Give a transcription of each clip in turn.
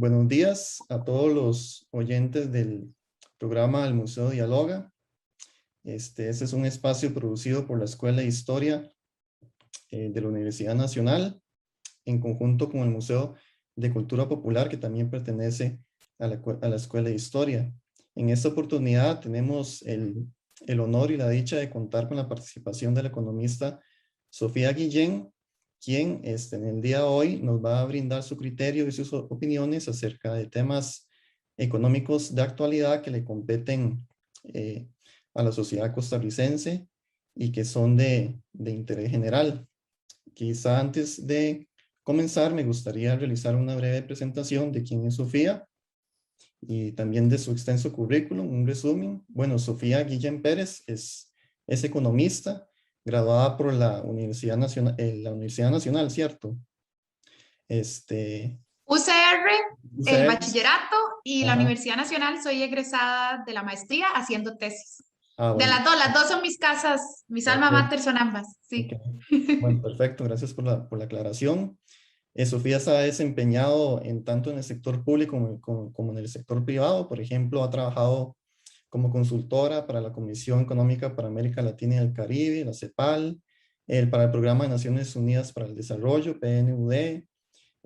Buenos días a todos los oyentes del programa El Museo Dialoga. Este es un espacio producido por la Escuela de Historia de la Universidad Nacional, en conjunto con el Museo de Cultura Popular, que también pertenece a la Escuela de Historia. En esta oportunidad tenemos el honor y la dicha de contar con la participación de la economista Sofía Guillén, quien en el día de hoy nos va a brindar su criterio y sus opiniones acerca de temas económicos de actualidad que le competen a la sociedad costarricense y que son de interés general. Quizá antes de comenzar me gustaría realizar una breve presentación de quién es Sofía y también de su extenso currículum, un resumen. Bueno, Sofía Guillén Pérez es economista, graduada por la Universidad Nacional, ¿cierto? UCR, el UCR. bachillerato, y la Ajá. Universidad Nacional soy egresada de la maestría haciendo tesis. Ah, De bueno. las dos son mis casas, mis alma Ok, mater son ambas, ok. sí. Bueno, perfecto. Gracias por la aclaración. Sofía se ha desempeñado tanto en el sector público como en el sector privado. Por ejemplo, ha trabajado como consultora para la Comisión Económica para América Latina y el Caribe, la CEPAL, para el Programa de Naciones Unidas para el Desarrollo, PNUD,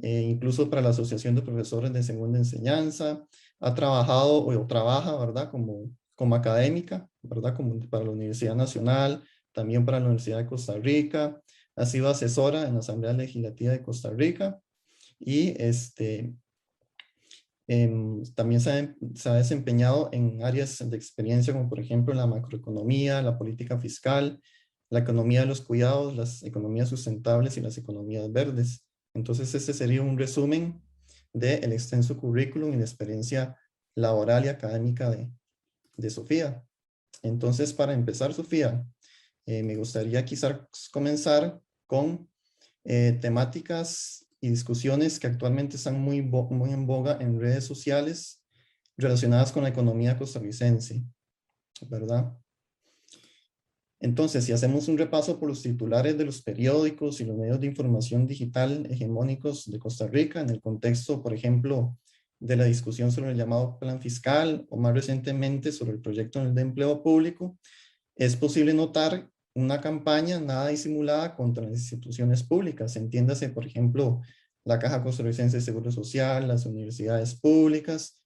incluso para la Asociación de Profesores de Segunda Enseñanza. Ha trabajado o trabaja, ¿verdad? Como académica, ¿verdad? Como para la Universidad Nacional, también para la Universidad de Costa Rica. Ha sido asesora en la Asamblea Legislativa de Costa Rica y también se ha desempeñado en áreas de experiencia como por ejemplo la macroeconomía, la política fiscal, la economía de los cuidados, las economías sustentables y las economías verdes. Entonces este sería un resumen del extenso currículum y la experiencia laboral y académica de Sofía. Entonces, para empezar, Sofía, me gustaría quizás comenzar con temáticas y discusiones que actualmente están muy en boga en redes sociales relacionadas con la economía costarricense, ¿verdad? Entonces, si hacemos un repaso por los titulares de los periódicos y los medios de información digital hegemónicos de Costa Rica, en el contexto, por ejemplo, de la discusión sobre el llamado plan fiscal o más recientemente sobre el proyecto de empleo público, es posible notar una campaña nada disimulada contra las instituciones públicas. Entiéndase, por ejemplo, la Caja Costarricense de Seguro Social, las universidades públicas,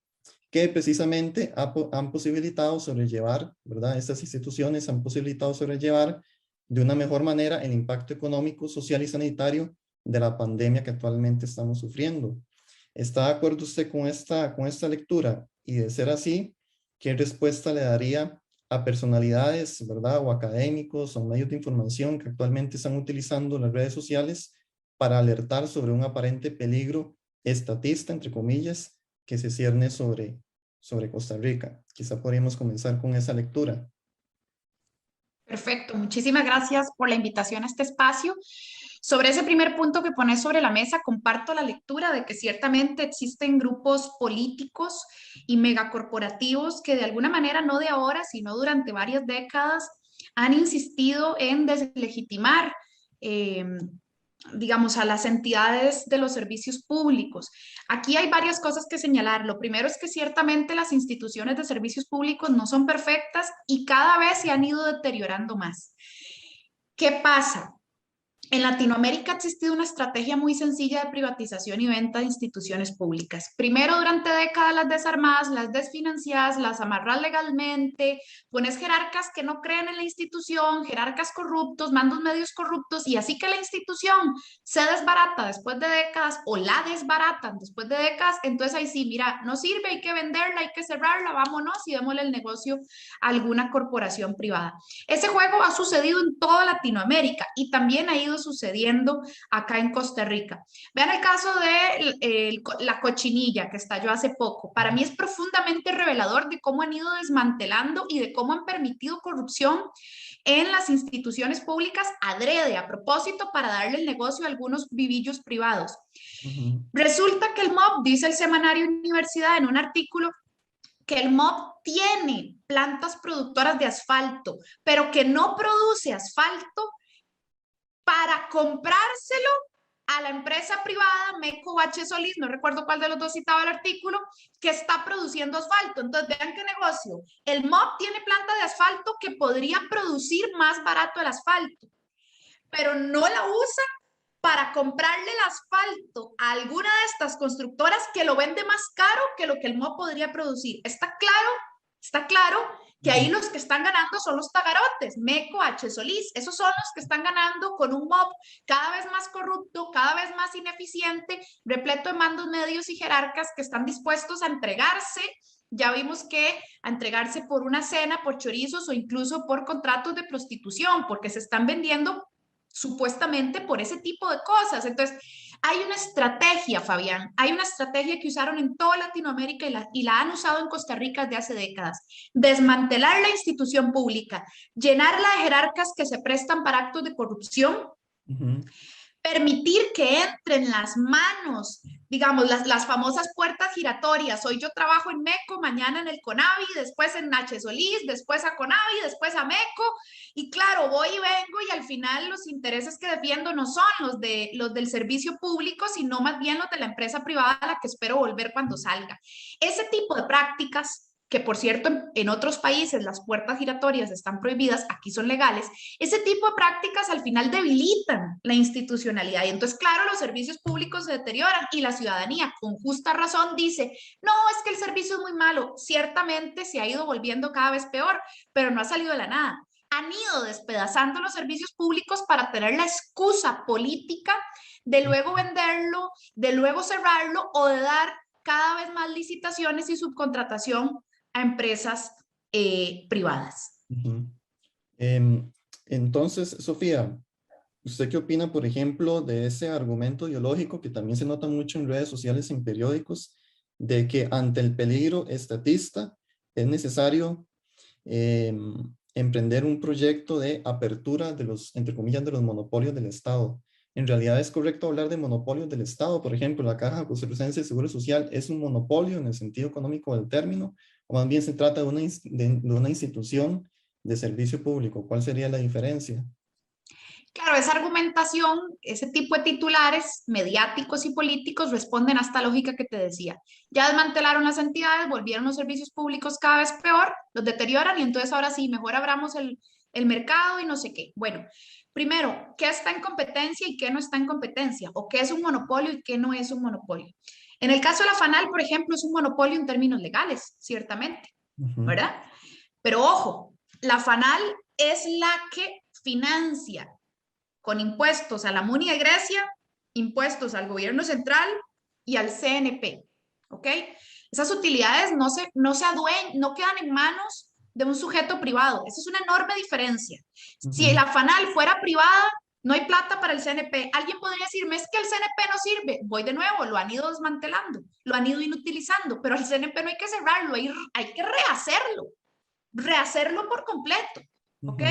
que precisamente han posibilitado sobrellevar, ¿verdad? Estas instituciones han posibilitado sobrellevar de una mejor manera el impacto económico, social y sanitario de la pandemia que actualmente estamos sufriendo. ¿Está de acuerdo usted con esta lectura? Y de ser así, ¿qué respuesta le daría a personalidades, ¿verdad? O académicos o medios de información que actualmente están utilizando las redes sociales para alertar sobre un aparente peligro estatista, entre comillas, que se cierne sobre Costa Rica? Quizá podríamos comenzar con esa lectura. Perfecto, muchísimas gracias por la invitación a este espacio. Sobre ese primer punto que pones sobre la mesa, comparto la lectura de que ciertamente existen grupos políticos y megacorporativos que de alguna manera, no de ahora, sino durante varias décadas, han insistido en deslegitimar eh, digamos, a las entidades de los servicios públicos. Aquí hay varias cosas que señalar. Lo primero es que ciertamente las instituciones de servicios públicos no son perfectas y cada vez se han ido deteriorando más. ¿Qué pasa? En Latinoamérica ha existido una estrategia muy sencilla de privatización y venta de instituciones públicas. Primero, durante décadas las desarmas, las desfinancias, las amarras legalmente, pones jerarcas que no creen en la institución, jerarcas corruptos, mandos medios corruptos, y así que la institución se desbarata después de décadas o la desbaratan después de décadas, entonces ahí sí, mira, no sirve, hay que venderla, hay que cerrarla, vámonos y démosle el negocio a alguna corporación privada. Ese juego ha sucedido en toda Latinoamérica y también ha ido sucediendo acá en Costa Rica. Vean el caso de la cochinilla que estalló hace poco. Para mí es profundamente revelador de cómo han ido desmantelando y de cómo han permitido corrupción en las instituciones públicas adrede, a propósito, para darle el negocio a algunos vivillos privados. Resulta que el MOB, dice el semanario Universidad en un artículo, que el MOB tiene plantas productoras de asfalto, pero que no produce asfalto para comprárselo a la empresa privada, MECO o H. Solís, no recuerdo cuál de los dos citaba el artículo, que está produciendo asfalto. Entonces, vean qué negocio. El MOP tiene planta de asfalto que podría producir más barato el asfalto, pero no la usa para comprarle el asfalto a alguna de estas constructoras que lo vende más caro que lo que el MOP podría producir. Está claro que ahí los que están ganando son los tagarotes, MECO, H. Solís, esos son los que están ganando con un MOP cada vez más corrupto, cada vez más ineficiente, repleto de mandos medios y jerarcas que están dispuestos a entregarse. Ya vimos que a entregarse por una cena, por chorizos o incluso por contratos de prostitución, porque se están vendiendo supuestamente por ese tipo de cosas. Entonces, hay una estrategia, Fabián, hay una estrategia que usaron en toda Latinoamérica y la han usado en Costa Rica desde hace décadas. Desmantelar la institución pública, llenarla de jerarcas que se prestan para actos de corrupción, permitir que entren las manos, digamos, las famosas puertas giratorias. Hoy yo trabajo en MECO, mañana en el CONAVI, después en H. Solís, después a CONAVI, después a MECO. Y claro, voy y vengo y al final los intereses que defiendo no son los del servicio público, sino más bien los de la empresa privada a la que espero volver cuando salga. Ese tipo de prácticas, que por cierto en otros países las puertas giratorias están prohibidas, aquí son legales, ese tipo de prácticas al final debilitan la institucionalidad y entonces claro, los servicios públicos se deterioran y la ciudadanía con justa razón dice, no, es que el servicio es muy malo, ciertamente se ha ido volviendo cada vez peor, pero no ha salido de la nada. Han ido despedazando los servicios públicos para tener la excusa política de luego venderlo, de luego cerrarlo o de dar cada vez más licitaciones y subcontratación a empresas privadas. Entonces, Sofía, ¿usted qué opina, por ejemplo, de ese argumento ideológico que también se nota mucho en redes sociales, en periódicos, de que ante el peligro estatista es necesario emprender un proyecto de apertura de los, entre comillas, de los monopolios del Estado? En realidad es correcto hablar de monopolios del Estado. Por ejemplo, la Caja Costarricense de Seguro Social es un monopolio en el sentido económico del término, o más bien se trata de una institución de servicio público. ¿Cuál sería la diferencia? Claro, esa argumentación, ese tipo de titulares mediáticos y políticos responden a esta lógica que te decía. Ya desmantelaron las entidades, volvieron los servicios públicos cada vez peor, los deterioran y entonces ahora sí, mejor abramos el mercado y no sé qué. Bueno, primero, ¿qué está en competencia y qué no está en competencia? ¿O qué es un monopolio y qué no es un monopolio? En el caso de la FANAL, por ejemplo, es un monopolio en términos legales, ciertamente, ¿verdad? Pero ojo, la FANAL es la que financia con impuestos a la MUNI de Grecia, impuestos al gobierno central y al CNP, ¿ok? Esas utilidades no quedan en manos de un sujeto privado. Esa es una enorme diferencia. Si la FANAL fuera privada, no hay plata para el CNP. Alguien podría decirme, es que el CNP no sirve. Voy de nuevo, lo han ido desmantelando, lo han ido inutilizando, pero al CNP no hay que cerrarlo, hay que rehacerlo por completo, ¿ok?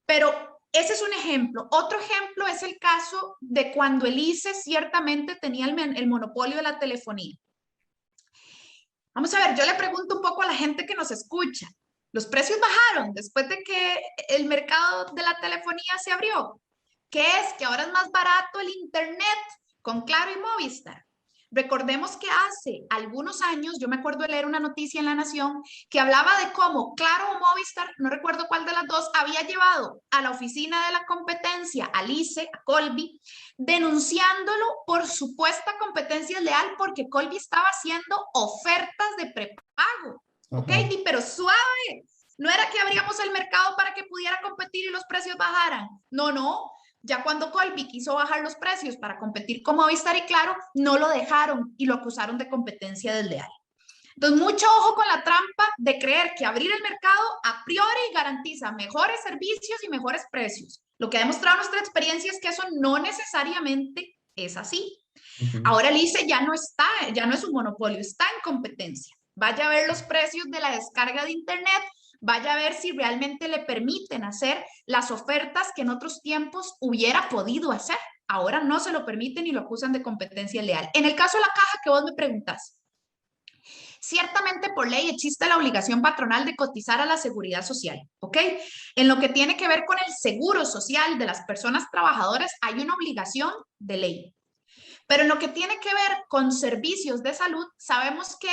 Pero ese es un ejemplo. Otro ejemplo es el caso de cuando el ICE ciertamente tenía el monopolio de la telefonía. Vamos a ver, yo le pregunto un poco a la gente que nos escucha. Los precios bajaron después de que el mercado de la telefonía se abrió. ¿Qué es? Que ahora es más barato el internet con Claro y Movistar. Recordemos que hace algunos años, yo me acuerdo de leer una noticia en La Nación que hablaba de cómo Claro o Movistar, no recuerdo cuál de las dos, había llevado a la oficina de la competencia, al ICE, a Colby, denunciándolo por supuesta competencia leal porque Colby estaba haciendo ofertas de prepago. ¿Ok? Pero suave. No era que abríamos el mercado para que pudiera competir y los precios bajaran. No. Ya cuando Colby quiso bajar los precios para competir con Movistar y Claro, no lo dejaron y lo acusaron de competencia desleal. Entonces, mucho ojo con la trampa de creer que abrir el mercado a priori garantiza mejores servicios y mejores precios. Lo que ha demostrado nuestra experiencia es que eso no necesariamente es así. Ahora el ICE ya no es un monopolio, está en competencia. Vaya a ver los precios de la descarga de internet, vaya a ver si realmente le permiten hacer las ofertas que en otros tiempos hubiera podido hacer. Ahora no se lo permiten y lo acusan de competencia leal. En el caso de la caja que vos me preguntas, Ciertamente por ley existe la obligación patronal de cotizar a la seguridad social, ¿ok? En lo que tiene que ver con el seguro social de las personas trabajadoras hay una obligación de ley. Pero en lo que tiene que ver con servicios de salud, sabemos que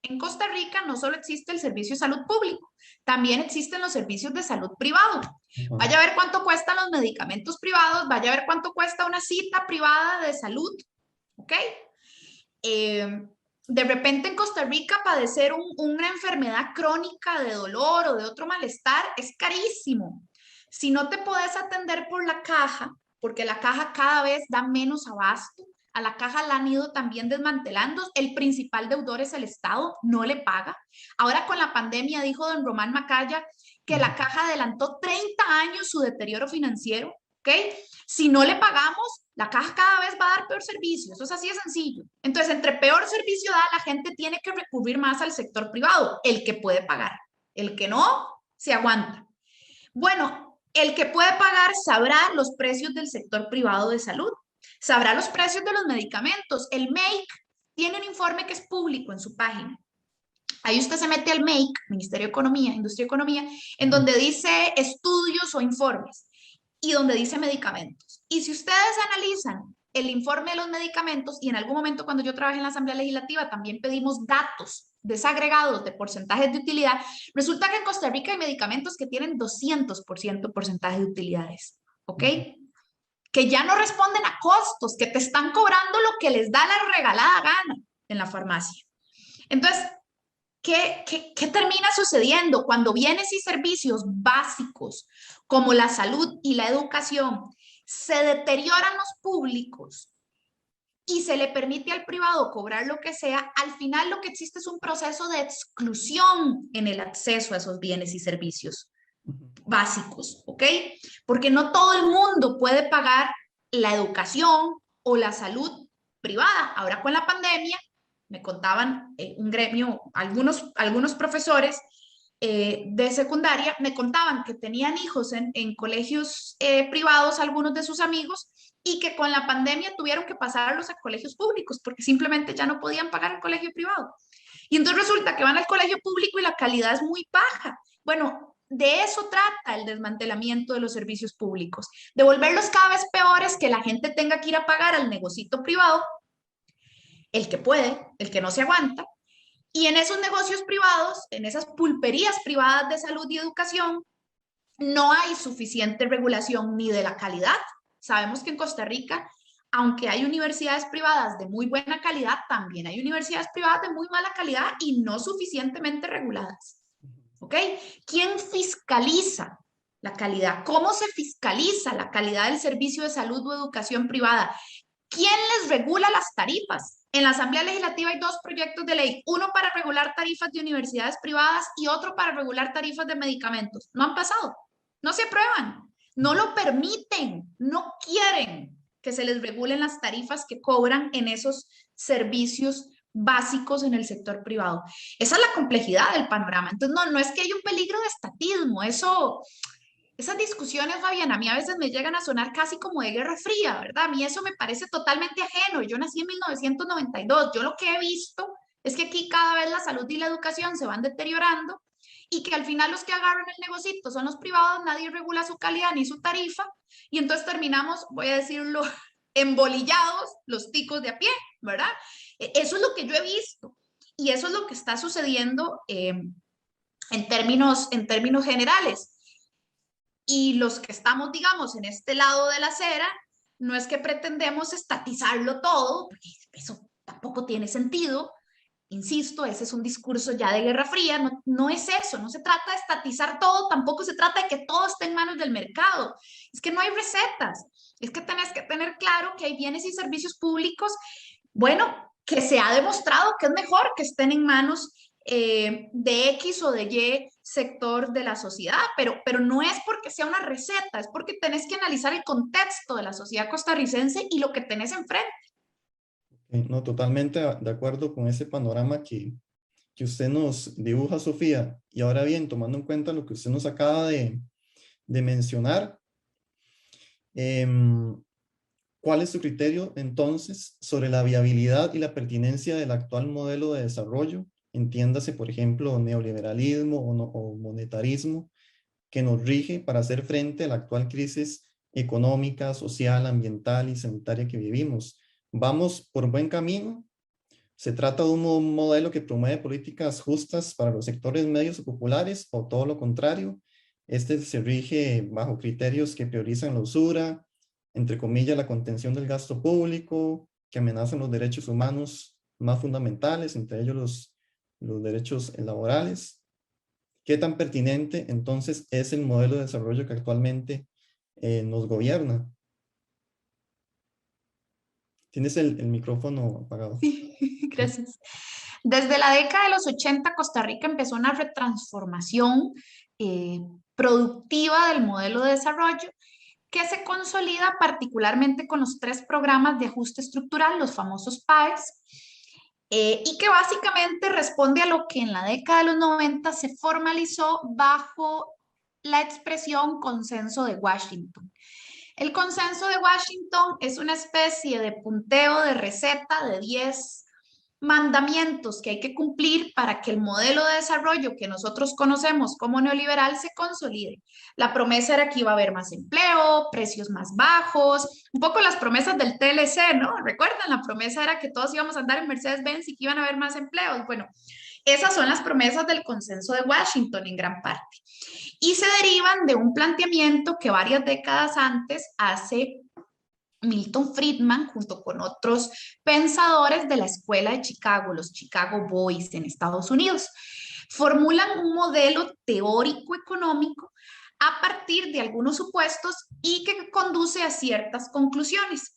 en Costa Rica no solo existe el servicio de salud público, también existen los servicios de salud privado. Ajá. Vaya a ver cuánto cuestan los medicamentos privados, vaya a ver cuánto cuesta una cita privada de salud, ¿ok? De repente en Costa Rica padecer una enfermedad crónica de dolor o de otro malestar es carísimo. Si no te puedes atender por la caja, porque la caja cada vez da menos abasto, a la caja la han ido también desmantelando, el principal deudor es el Estado, no le paga. Ahora con la pandemia dijo don Román Macaya que la caja adelantó 30 años su deterioro financiero, ¿ok? Si no le pagamos, la caja cada vez va a dar peor servicio. Eso es así de sencillo. Entonces, entre peor servicio da, la gente tiene que recurrir más al sector privado, el que puede pagar. El que no, se aguanta. Bueno, el que puede pagar sabrá los precios del sector privado de salud, sabrá los precios de los medicamentos. El MAKE tiene un informe que es público en su página. Ahí usted se mete al MAKE, Ministerio de Economía, Industria y Economía, en donde dice estudios o informes y donde dice medicamentos. Y si ustedes analizan el informe de los medicamentos, y en algún momento cuando yo trabajé en la Asamblea Legislativa también pedimos datos desagregados de porcentajes de utilidad, resulta que en Costa Rica hay medicamentos que tienen 200% porcentaje de utilidades, ¿ok? Que ya no responden a costos, que te están cobrando lo que les da la regalada gana en la farmacia. Entonces, ¿qué termina sucediendo cuando bienes y servicios básicos como la salud y la educación se deterioran los públicos y se le permite al privado cobrar lo que sea? Al final lo que existe es un proceso de exclusión en el acceso a esos bienes y servicios básicos, ¿ok? Porque no todo el mundo puede pagar la educación o la salud privada. Ahora con la pandemia, me contaban un gremio, algunos profesores de secundaria, me contaban que tenían hijos en colegios privados, algunos de sus amigos, y que con la pandemia tuvieron que pasarlos a colegios públicos porque simplemente ya no podían pagar el colegio privado. Y entonces resulta que van al colegio público y la calidad es muy baja. Bueno, de eso trata el desmantelamiento de los servicios públicos, de volverlos cada vez peores, que la gente tenga que ir a pagar al negocito privado, el que puede, el que no se aguanta, y en esos negocios privados, en esas pulperías privadas de salud y educación, no hay suficiente regulación ni de la calidad. Sabemos que en Costa Rica, aunque hay universidades privadas de muy buena calidad, también hay universidades privadas de muy mala calidad y no suficientemente reguladas. ¿Ok? ¿Quién fiscaliza la calidad? ¿Cómo se fiscaliza la calidad del servicio de salud o educación privada? ¿Quién les regula las tarifas? En la Asamblea Legislativa hay dos proyectos de ley, uno para regular tarifas de universidades privadas y otro para regular tarifas de medicamentos. No han pasado, no se aprueban, no lo permiten, no quieren que se les regulen las tarifas que cobran en esos servicios básicos en el sector privado. Esa es la complejidad del panorama. Entonces, no es que hay un peligro de estatismo, esas discusiones, Fabián, a mí a veces me llegan a sonar casi como de Guerra Fría, ¿verdad? A mí eso me parece totalmente ajeno. Yo nací en 1992. Yo lo que he visto es que aquí cada vez la salud y la educación se van deteriorando y que al final los que agarran el negocito son los privados, nadie regula su calidad ni su tarifa y entonces terminamos, voy a decirlo, embolillados los ticos de a pie, ¿verdad? Eso es lo que yo he visto y eso es lo que está sucediendo en términos generales. Y los que estamos, digamos, en este lado de la acera, no es que pretendemos estatizarlo todo, porque eso tampoco tiene sentido. Insisto, ese es un discurso ya de Guerra Fría, no es eso, no se trata de estatizar todo, tampoco se trata de que todo esté en manos del mercado. Es que no hay recetas, es que tenés que tener claro que hay bienes y servicios públicos, bueno, que se ha demostrado que es mejor que estén en manos de X o de Y sector de la sociedad, pero no es porque sea una receta, es porque tenés que analizar el contexto de la sociedad costarricense y lo que tenés enfrente. No, totalmente de acuerdo con ese panorama que usted nos dibuja, Sofía. Y ahora bien, tomando en cuenta lo que usted nos acaba de mencionar, ¿cuál es su criterio entonces sobre la viabilidad y la pertinencia del actual modelo de desarrollo entiéndase, por ejemplo, neoliberalismo o monetarismo, que nos rige para hacer frente a la actual crisis económica, social, ambiental y sanitaria que vivimos. ¿Vamos por buen camino? ¿Se trata de un modelo que promueve políticas justas para los sectores medios o populares o todo lo contrario? Este se rige bajo criterios que priorizan la usura, entre comillas, la contención del gasto público, que amenazan los derechos humanos más fundamentales, entre ellos los derechos laborales. ¿Qué tan pertinente entonces es el modelo de desarrollo que actualmente nos gobierna? Tienes el micrófono apagado. Sí, gracias. Desde la década de los 80, Costa Rica empezó una retransformación eh, productiva del modelo de desarrollo que se consolida particularmente con los tres programas de ajuste estructural, los famosos PAES, y que básicamente responde a lo que en la década de los 90 se formalizó bajo la expresión consenso de Washington. El consenso de Washington es una especie de punteo de receta de 10 mandamientos que hay que cumplir para que el modelo de desarrollo que nosotros conocemos como neoliberal se consolide. La promesa era que iba a haber más empleo, precios más bajos, un poco las promesas del TLC, ¿no? ¿Recuerdan? La promesa era que todos íbamos a andar en Mercedes-Benz y que iban a haber más empleos. Bueno, esas son las promesas del consenso de Washington en gran parte. Y se derivan de un planteamiento que varias décadas antes hace Milton Friedman junto con otros pensadores de la escuela de Chicago, los Chicago Boys en Estados Unidos. Formulan un modelo teórico económico a partir de algunos supuestos y que conduce a ciertas conclusiones.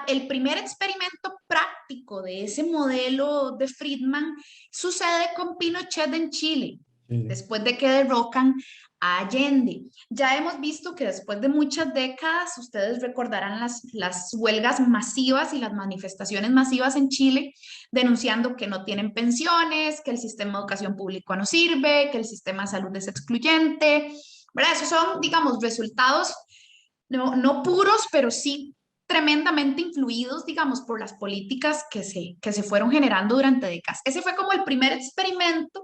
El primer experimento práctico de ese modelo de Friedman sucede con Pinochet en Chile, después de que derrocan a Allende. Ya hemos visto que después de muchas décadas, ustedes recordarán las huelgas masivas y las manifestaciones masivas en Chile, denunciando que no tienen pensiones, que el sistema de educación pública no sirve, que el sistema de salud es excluyente, ¿verdad? Esos son, digamos, resultados no puros, pero sí tremendamente influidos, digamos, por las políticas que se fueron generando durante décadas. Ese fue como el primer experimento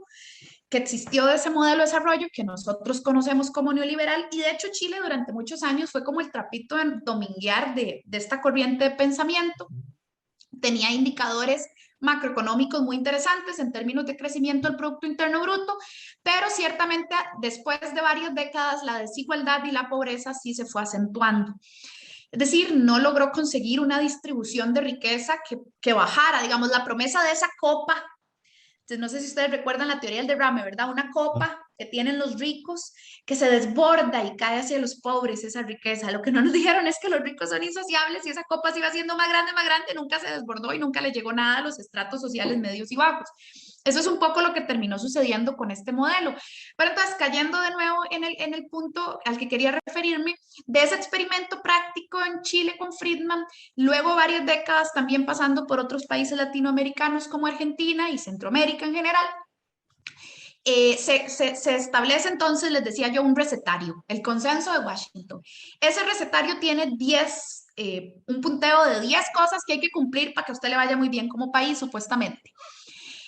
que existió de ese modelo de desarrollo que nosotros conocemos como neoliberal, y de hecho Chile durante muchos años fue como el trapito en dominguear de esta corriente de pensamiento. Tenía indicadores macroeconómicos muy interesantes en términos de crecimiento del Producto Interno Bruto, pero ciertamente después de varias décadas la desigualdad y la pobreza sí se fue acentuando. Es decir, no logró conseguir una distribución de riqueza que bajara, digamos, la promesa de esa copa. Entonces, no sé si ustedes recuerdan la teoría del derrame, ¿verdad? Una copa que tienen los ricos que se desborda y cae hacia los pobres esa riqueza. Lo que no nos dijeron es que los ricos son insociables y esa copa se iba haciendo más grande, nunca se desbordó y nunca le llegó nada a los estratos sociales medios y bajos. Eso es un poco lo que terminó sucediendo con este modelo. Pero entonces, cayendo de nuevo en el punto al que quería referirme, de ese experimento práctico en Chile con Friedman, luego varias décadas también pasando por otros países latinoamericanos como Argentina y Centroamérica en general, se establece entonces, les decía yo, un recetario, el consenso de Washington. Ese recetario tiene un punteo de 10 cosas que hay que cumplir para que a usted le vaya muy bien como país, supuestamente.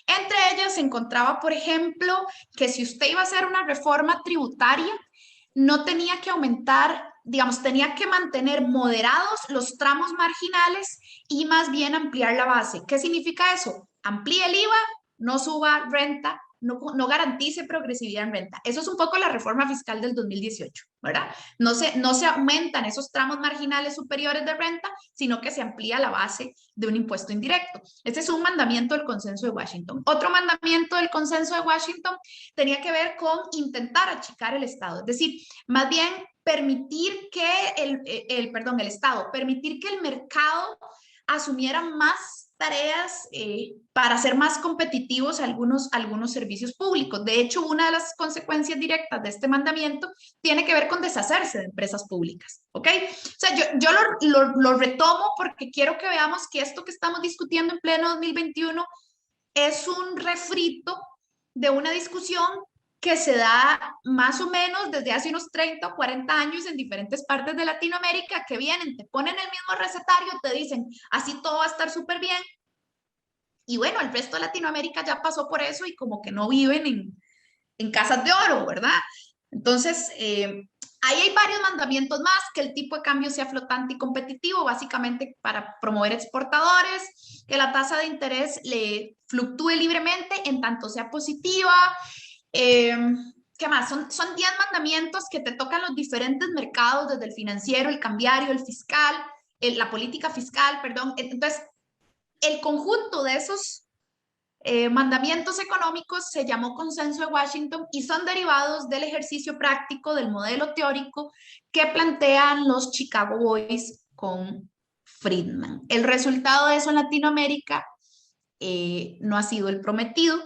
Entre ellas se encontraba, por ejemplo, que si usted iba a hacer una reforma tributaria, no tenía que aumentar, digamos, tenía que mantener moderados los tramos marginales y más bien ampliar la base. ¿Qué significa eso? Amplíe el IVA, no suba renta, no garantice progresividad en renta. Eso es un poco la reforma fiscal del 2018, ¿verdad? No se aumentan esos tramos marginales superiores de renta, sino que se amplía la base de un impuesto indirecto. Este es un mandamiento del consenso de Washington. Otro mandamiento del consenso de Washington tenía que ver con intentar achicar el Estado, es decir, más bien permitir que el Estado, permitir que el mercado asumiera más tareas para ser más competitivos algunos servicios públicos. De hecho, una de las consecuencias directas de este mandamiento tiene que ver con deshacerse de empresas públicas, ¿ok? O sea, yo lo retomo porque quiero que veamos que esto que estamos discutiendo en pleno 2021 es un refrito de una discusión que se da más o menos desde hace unos 30 o 40 años en diferentes partes de Latinoamérica, que vienen, te ponen el mismo recetario, te dicen, así todo va a estar súper bien, Y bueno, el resto de Latinoamérica ya pasó por eso y como que no viven en casas de oro, ¿verdad? Entonces, ahí hay varios mandamientos más, que el tipo de cambio sea flotante y competitivo, básicamente para promover exportadores, que la tasa de interés le fluctúe libremente en tanto sea positiva. Eh, ¿Qué más? Son 10 mandamientos que te tocan los diferentes mercados, desde el financiero, el cambiario, el fiscal, la política fiscal, perdón. Entonces, el conjunto de esos mandamientos económicos se llamó Consenso de Washington y son derivados del ejercicio práctico del modelo teórico que plantean los Chicago Boys con Friedman. El resultado de eso en Latinoamérica no ha sido el prometido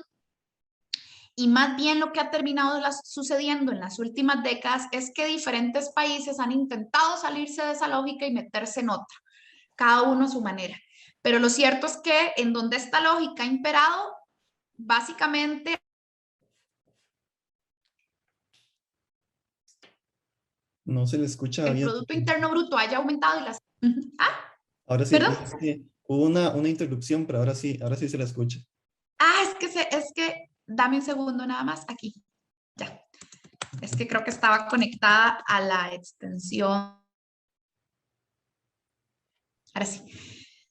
y más bien lo que ha terminado sucediendo en las últimas décadas es que diferentes países han intentado salirse de esa lógica y meterse en otra, cada uno a su manera. Pero lo cierto es que en donde esta lógica ha imperado, básicamente No se le escucha el bien. Producto Interno Bruto haya aumentado y las... Ah, Ahora sí, perdón. no, es que hubo una interrupción, pero ahora sí se la escucha. Ah, es que, dame un segundo nada más, aquí, ya. Es que creo que estaba conectada a la extensión. Ahora sí.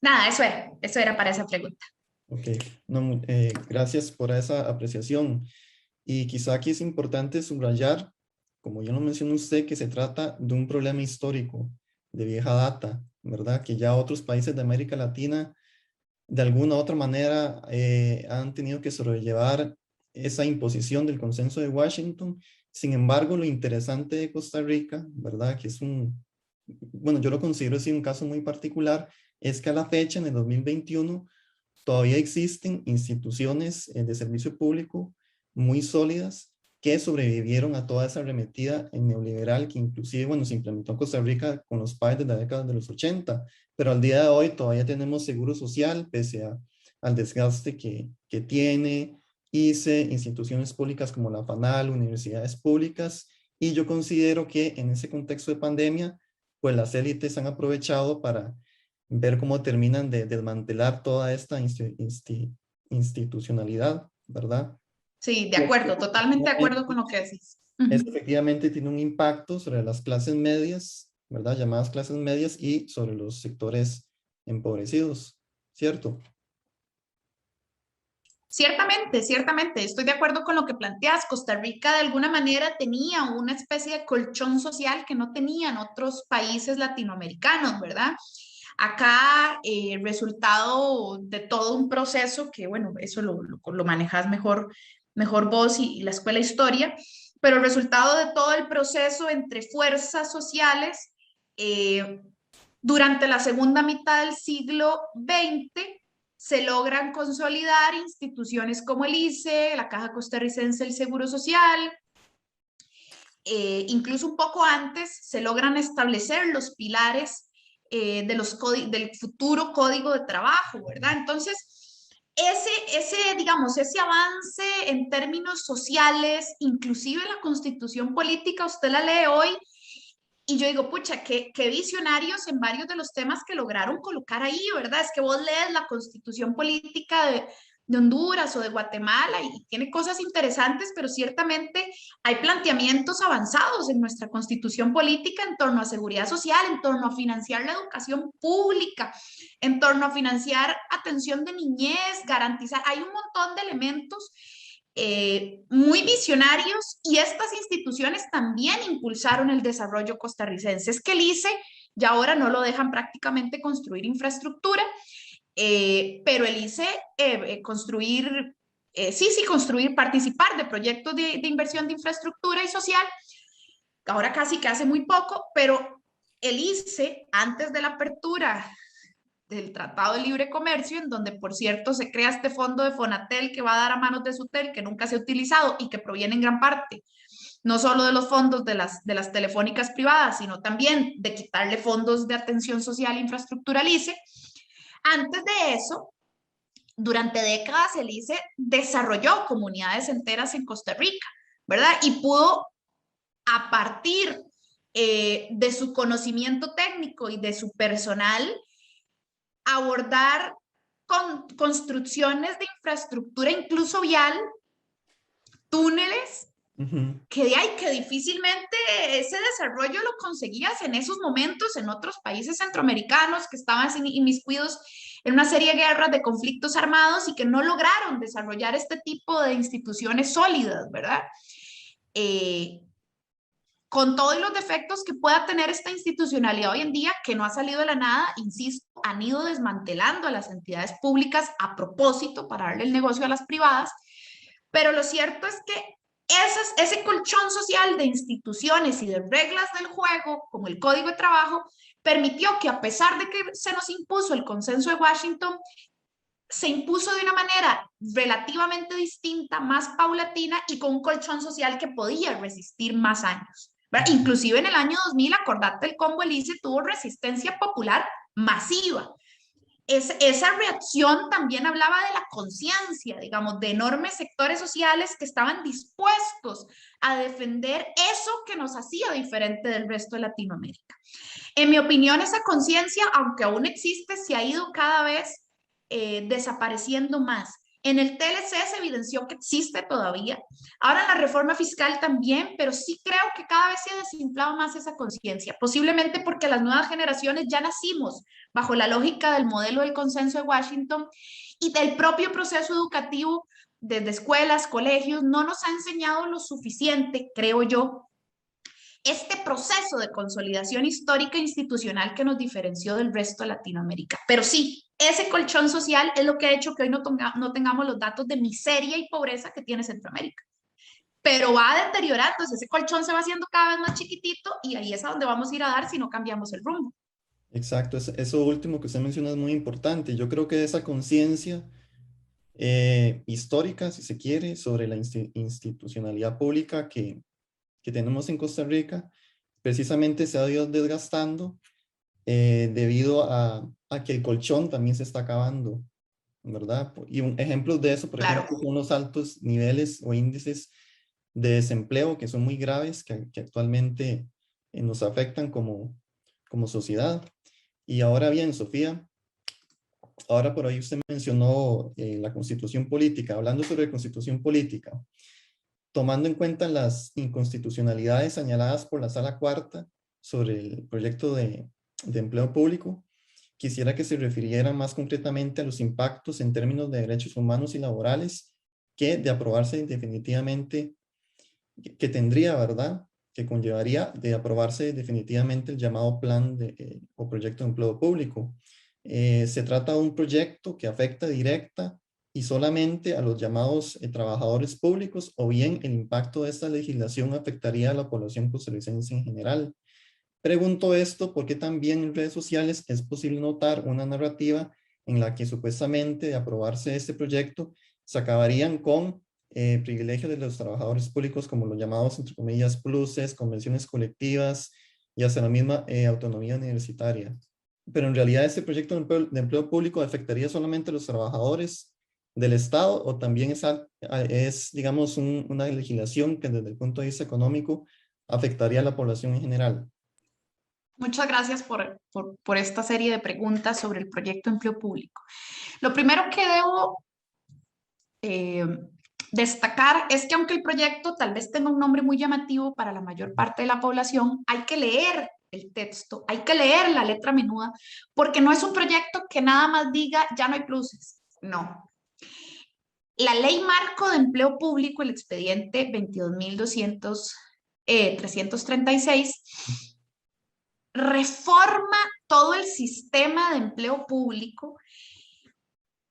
Nada, eso era para esa pregunta. Ok, no, gracias por esa apreciación. Y quizá aquí es importante subrayar, como ya lo mencionó usted, que se trata de un problema histórico, de vieja data, ¿verdad? Que ya otros países de América Latina, de alguna u otra manera, han tenido que sobrellevar esa imposición del consenso de Washington. Sin embargo, lo interesante de Costa Rica, ¿verdad? Que es bueno, yo lo considero así un caso muy particular, es que a la fecha, en el 2021, todavía existen instituciones de servicio público muy sólidas que sobrevivieron a toda esa arremetida neoliberal que inclusive, bueno, se implementó en Costa Rica con los PAES de la década de los 80, pero al día de hoy todavía tenemos seguro social, pese al desgaste que tiene, ICE, instituciones públicas como la FANAL, universidades públicas, y yo considero que en ese contexto de pandemia, pues las élites han aprovechado para ver cómo terminan de desmantelar toda esta institucionalidad, ¿verdad? Sí, de Y acuerdo, totalmente de acuerdo con lo que decís. eso efectivamente tiene un impacto sobre las clases medias, ¿verdad? Llamadas clases medias y sobre los sectores empobrecidos, ¿cierto? Ciertamente, ciertamente, estoy de acuerdo con lo que planteas. Costa Rica de alguna manera tenía una especie de colchón social que no tenían otros países latinoamericanos, ¿verdad? Acá, resultado de todo un proceso que, bueno, eso lo manejas mejor, mejor vos y la escuela de historia, pero el resultado de todo el proceso entre fuerzas sociales eh, durante la segunda mitad del siglo XX se logran consolidar instituciones como el ICE, la Caja Costarricense del Seguro Social, incluso un poco antes se logran establecer los pilares del futuro código de trabajo, ¿verdad? Entonces, digamos, ese avance en términos sociales, inclusive la constitución política, usted la lee hoy y yo digo, pucha, qué visionarios en varios de los temas que lograron colocar ahí, ¿verdad? Es que vos lees la constitución política de Honduras o de Guatemala y tiene cosas interesantes, pero ciertamente hay planteamientos avanzados en nuestra constitución política en torno a seguridad social, en torno a financiar la educación pública, en torno a financiar atención de niñez, garantizar, hay un montón de elementos muy visionarios y estas instituciones también impulsaron el desarrollo costarricense. Es que el ICE ya ahora no lo dejan prácticamente construir infraestructura, pero el ICE construir, construir, participar de proyectos de inversión de infraestructura y social, ahora casi que hace muy poco, pero el ICE, antes de la apertura del Tratado de Libre Comercio, en donde, por cierto, se crea este fondo de Fonatel que va a dar a manos de Sutel, que nunca se ha utilizado y que proviene en gran parte no solo de los fondos de las telefónicas privadas, sino también de quitarle fondos de atención social e infraestructura al ICE. Antes de eso, durante décadas el ICE desarrolló comunidades enteras en Costa Rica, ¿verdad? Y pudo, a partir de su conocimiento técnico y de su personal, abordar con construcciones de infraestructura, incluso vial, túneles, que difícilmente ese desarrollo lo conseguías en esos momentos en otros países centroamericanos que estaban inmiscuidos en una serie de guerras, de conflictos armados y que no lograron desarrollar este tipo de instituciones sólidas, ¿verdad? Con todos los defectos que pueda tener esta institucionalidad hoy en día, que no ha salido de la nada, insisto, han ido desmantelando a las entidades públicas a propósito para darle el negocio a las privadas, pero lo cierto es que ese colchón social de instituciones y de reglas del juego, como el Código de Trabajo, permitió que a pesar de que se nos impuso el consenso de Washington, se impuso de una manera relativamente distinta, más paulatina y con un colchón social que podía resistir más años. ¿Verdad? Inclusive en el año 2000, acordate, el Congo Elise tuvo resistencia popular masiva. Esa reacción también hablaba de la conciencia, digamos, de enormes sectores sociales que estaban dispuestos a defender eso que nos hacía diferente del resto de Latinoamérica. En mi opinión, esa conciencia, aunque aún existe, se ha ido cada vez desapareciendo más. En el TLC se evidenció que existe todavía. Ahora en la reforma fiscal también, pero sí creo que cada vez se ha desinflado más esa conciencia, posiblemente porque las nuevas generaciones ya nacimos bajo la lógica del modelo del consenso de Washington y del propio proceso educativo desde escuelas, colegios, no nos ha enseñado lo suficiente, creo yo, este proceso de consolidación histórica e institucional que nos diferenció del resto de Latinoamérica. Pero sí, ese colchón social es lo que ha hecho que hoy no tengamos los datos de miseria y pobreza que tiene Centroamérica. Pero va deteriorándose, ese colchón se va haciendo cada vez más chiquitito y ahí es a donde vamos a ir a dar si no cambiamos el rumbo. Exacto, eso último que usted menciona es muy importante. Yo creo que esa conciencia histórica, si se quiere, sobre la institucionalidad pública que tenemos en Costa Rica, precisamente se ha ido desgastando debido a que el colchón también se está acabando, ¿verdad? Y un ejemplo de eso, por ejemplo, son los altos niveles o índices de desempleo que son muy graves, que actualmente nos afectan como sociedad. Y ahora bien, Sofía, ahora por ahí usted mencionó la constitución política. Hablando sobre constitución política, tomando en cuenta las inconstitucionalidades señaladas por la Sala Cuarta sobre el proyecto de empleo público, quisiera que se refiriera más concretamente a los impactos en términos de derechos humanos y laborales que de aprobarse definitivamente, que tendría, ¿verdad?, que conllevaría de aprobarse definitivamente el llamado plan o proyecto de empleo público. Se trata de un proyecto que afecta directa y solamente a los llamados trabajadores públicos, o bien el impacto de esta legislación afectaría a la población costarricense en general. Pregunto esto porque también en redes sociales es posible notar una narrativa en la que supuestamente de aprobarse este proyecto se acabarían con privilegios de los trabajadores públicos, como los llamados, entre comillas, pluses, convenciones colectivas y hasta la misma autonomía universitaria. Pero en realidad este proyecto de empleo público afectaría solamente a los trabajadores del Estado, o también es digamos, una legislación que desde el punto de vista económico afectaría a la población en general. Muchas gracias por esta serie de preguntas sobre el proyecto de empleo público. Lo primero que debo destacar es que aunque el proyecto tal vez tenga un nombre muy llamativo para la mayor parte de la población, hay que leer el texto, hay que leer la letra menuda, porque no es un proyecto que nada más diga ya no hay pluses, no. La ley marco de empleo público, el expediente 22.336, reforma todo el sistema de empleo público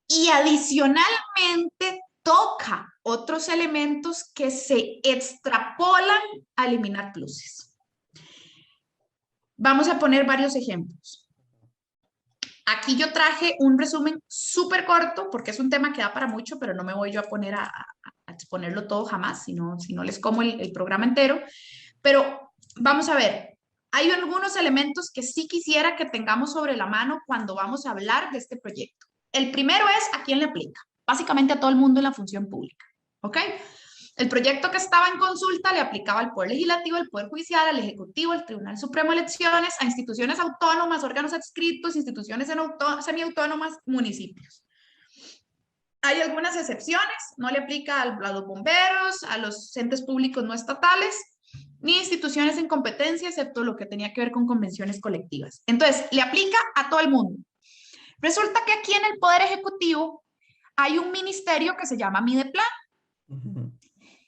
y adicionalmente toca otros elementos que se extrapolan a eliminar pluses. Vamos a poner varios ejemplos. Aquí yo traje un resumen súper corto porque es un tema que da para mucho, pero no me voy yo a poner a exponerlo todo jamás, si no les como el programa entero. Pero vamos a ver, hay algunos elementos que sí quisiera que tengamos sobre la mano cuando vamos a hablar de este proyecto. El primero es a quién le aplica, básicamente a todo el mundo en la función pública, ¿ok? El proyecto que estaba en consulta le aplicaba al Poder Legislativo, al Poder Judicial, al Ejecutivo, al Tribunal Supremo de Elecciones, a instituciones autónomas, órganos adscritos, instituciones semiautónomas, municipios. Hay algunas excepciones, no le aplica a los bomberos, a los entes públicos no estatales, ni instituciones en competencia, excepto lo que tenía que ver con convenciones colectivas. Entonces, le aplica a todo el mundo. Resulta que aquí en el Poder Ejecutivo hay un ministerio que se llama Mideplan.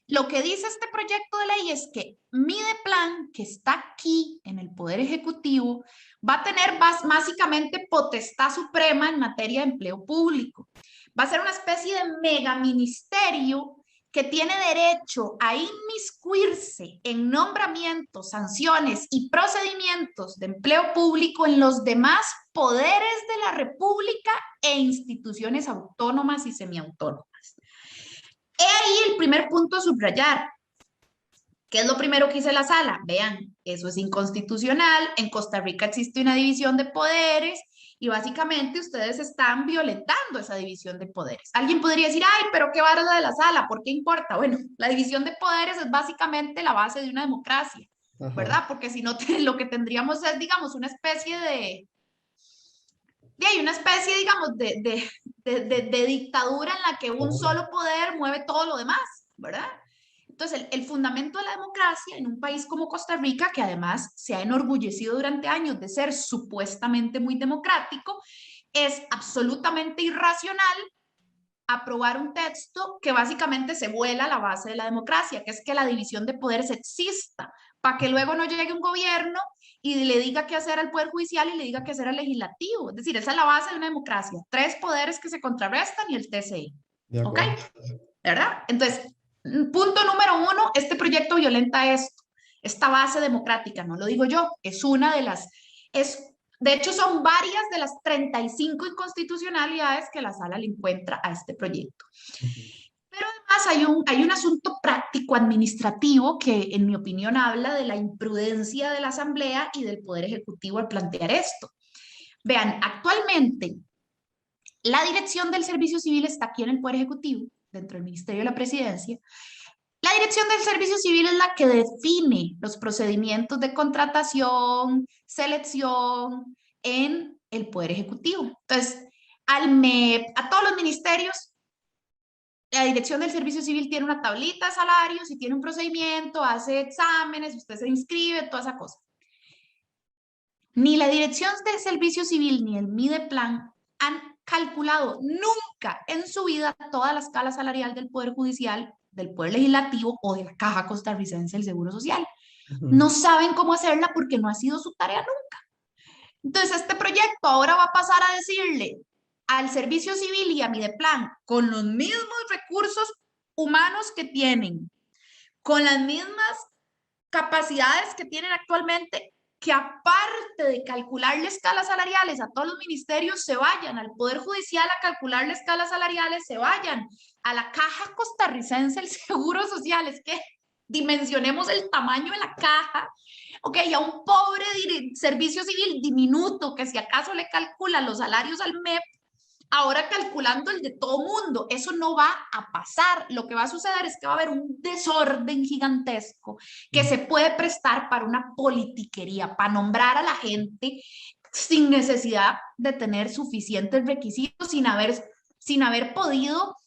Lo que dice este proyecto de ley es que Mideplan, que está aquí en el Poder Ejecutivo, va a tener básicamente potestad suprema en materia de empleo público. Va a ser una especie de megaministerio que tiene derecho a inmiscuirse en nombramientos, sanciones y procedimientos de empleo público en los demás poderes de la República e instituciones autónomas y semiautónomas. He ahí el primer punto a subrayar. ¿Qué es lo primero que dice la sala? Vean, eso es inconstitucional. En Costa Rica existe una división de poderes y básicamente ustedes están violentando esa división de poderes. Alguien podría decir, ay, pero qué vara la de la sala, ¿por qué importa? Bueno, la división de poderes es básicamente la base de una democracia, ¿verdad? Porque si no, lo que tendríamos es, digamos, una especie una especie, digamos, de dictadura en la que un solo poder mueve todo lo demás, ¿verdad? Entonces, el fundamento de la democracia en un país como Costa Rica, que además se ha enorgullecido durante años de ser supuestamente muy democrático, es absolutamente irracional aprobar un texto que básicamente se vuela la base de la democracia, que es que la división de poderes exista, para que luego no llegue un gobierno y le diga qué hacer al Poder Judicial y le diga qué hacer al Legislativo. Es decir, esa es la base de una democracia. 3 poderes que se contrarrestan y el TCE. ¿Ok? ¿Verdad? Entonces, punto número 1, este proyecto violenta esto, esta base democrática, no lo digo yo, es una de las, de hecho son varias de las 35 inconstitucionalidades que la sala le encuentra a este proyecto. Pero además hay un asunto práctico administrativo que en mi opinión habla de la imprudencia de la Asamblea y del Poder Ejecutivo al plantear esto. Vean, actualmente la dirección del Servicio Civil está aquí en el Poder Ejecutivo, dentro del Ministerio de la Presidencia. La dirección del Servicio Civil es la que define los procedimientos de contratación, selección en el Poder Ejecutivo. Entonces, al MEP, a todos los ministerios, la dirección del Servicio Civil tiene una tablita de salarios y tiene un procedimiento, hace exámenes, usted se inscribe, toda esa cosa. Ni la dirección del Servicio Civil ni el Mideplan han calculado nunca en su vida toda la escala salarial del Poder Judicial, del Poder Legislativo o de la Caja Costarricense del Seguro Social. No saben cómo hacerla porque no ha sido su tarea nunca. Entonces, este proyecto ahora va a pasar a decirle al Servicio Civil y a Mideplan, con los mismos recursos humanos que tienen, con las mismas capacidades que tienen actualmente, que aparte de calcularle escalas salariales a todos los ministerios, se vayan al Poder Judicial a calcularle escalas salariales, se vayan a la Caja Costarricense del Seguro Social. Es que dimensionemos el tamaño de la caja, ok, a un pobre servicio civil diminuto que si acaso le calcula los salarios al MEP, ahora calculando el de todo mundo. Eso no va a pasar. Lo que va a suceder es que va a haber un desorden gigantesco que se puede prestar para una politiquería, para nombrar a la gente sin necesidad de tener suficientes requisitos, sin haber podido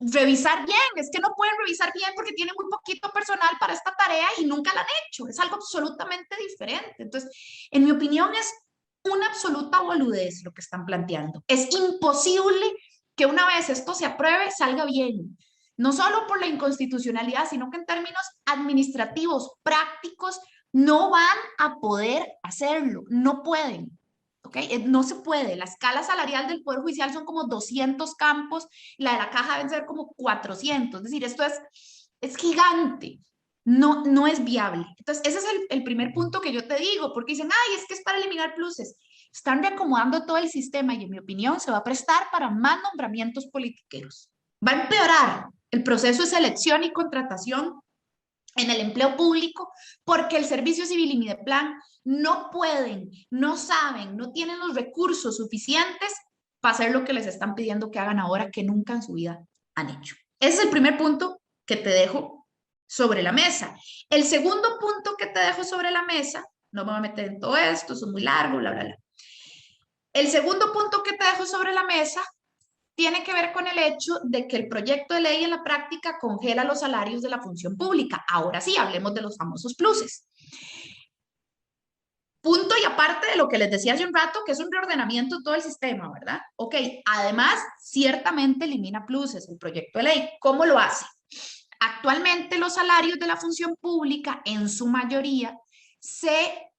revisar bien. Es que no pueden revisar bien porque tienen muy poquito personal para esta tarea y nunca la han hecho. Es algo absolutamente diferente. Entonces, en mi opinión, es una absoluta boludez lo que están planteando. Es imposible que una vez esto se apruebe salga bien, no solo por la inconstitucionalidad, sino que en términos administrativos, prácticos, no van a poder hacerlo, no pueden. ¿Okay? No se puede. La escala salarial del Poder Judicial son como 200 campos, y la de la Caja deben ser como 400. Es decir, esto es gigante. No es viable. Entonces, ese es el primer punto que yo te digo, porque dicen, ay, es que es para eliminar pluses. Están reacomodando todo el sistema y en mi opinión se va a prestar para más nombramientos politiqueros. Va a empeorar el proceso de selección y contratación en el empleo público porque el Servicio Civil y Mideplan no pueden, no saben, no tienen los recursos suficientes para hacer lo que les están pidiendo que hagan ahora que nunca en su vida han hecho. Ese es el primer punto que te dejo sobre la mesa. El segundo punto que te dejo sobre la mesa, no me voy a meter en todo esto, es muy largo, bla, bla, bla. El segundo punto que te dejo sobre la mesa tiene que ver con el hecho de que el proyecto de ley en la práctica congela los salarios de la función pública. Ahora sí, hablemos de los famosos pluses. Punto y aparte de lo que les decía hace un rato, que es un reordenamiento de todo el sistema, ¿verdad? Ok, además, ciertamente elimina pluses el proyecto de ley. ¿Cómo lo hace? Actualmente los salarios de la función pública, en su mayoría, se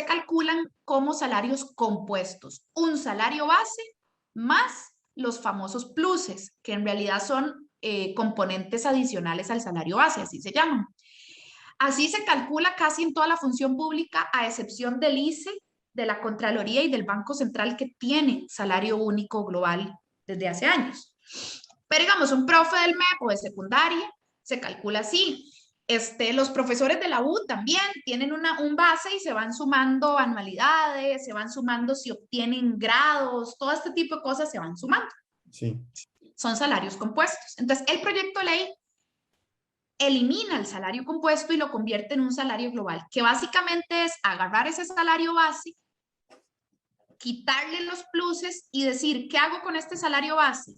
calculan como salarios compuestos. Un salario base más los famosos pluses, que en realidad son componentes adicionales al salario base, así se llaman. Así se calcula casi en toda la función pública, a excepción del ICE, de la Contraloría y del Banco Central, que tiene salario único global desde hace años. Pero digamos, un profe del MEP o de secundaria se calcula así. Los profesores de la U también tienen un base y se van sumando anualidades, se van sumando si obtienen grados, todo este tipo de cosas se van sumando. Sí. Son salarios compuestos. Entonces, el proyecto de ley elimina el salario compuesto y lo convierte en un salario global, que básicamente es agarrar ese salario base, quitarle los pluses y decir, ¿qué hago con este salario base?